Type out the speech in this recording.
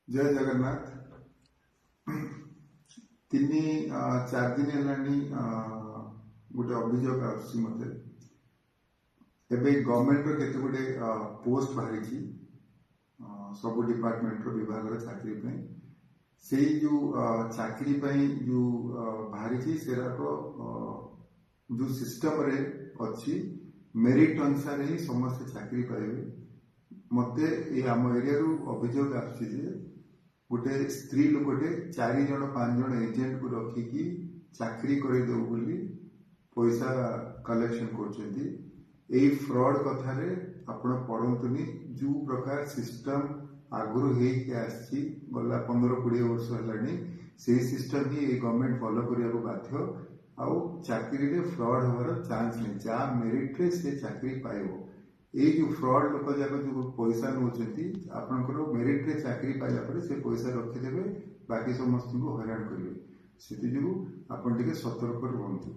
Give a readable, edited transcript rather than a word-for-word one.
जय जगन्नाथ। 3-4 दिन है गोटे अभियोग आते गवर्नमेंट केते गुटे पोस्ट बाहरी सब डिपार्टमेंट विभाग चाकरी से जो चाकरी जो बाहरी से जो सिस्टम रे अच्छी मेरिट अनुसार ही समस्त चाकरी पाइबे। मते ये आम एरिया अभियोग आसुची गोटे स्त्री लोकटे 4 जन 5 जन एजेंट को रखिकी चाकरी करदेव बोली पैसा कलेक्शन कर फ्रॉड कथार आपण पढ़तुनी। जो प्रकार सिस्टम आगुरी गला 15-20 वर्ष है से सिस्टम ही गवर्नमेंट फॉलो करने को बाध्य। आउ चाकरी रे फ्रॉड हमार चांस नहीं। जहाँ मेरिट रे से चाकरी पाइब ये जो फ्रॉड लोक जाक जो पैसा नौकरी आपंकर मेरिट रे चाकरी पाइला पर से पैसा रखिदेवे बाकी समस्त को हैरान करेंगे। से आप सतर्क रुहतु।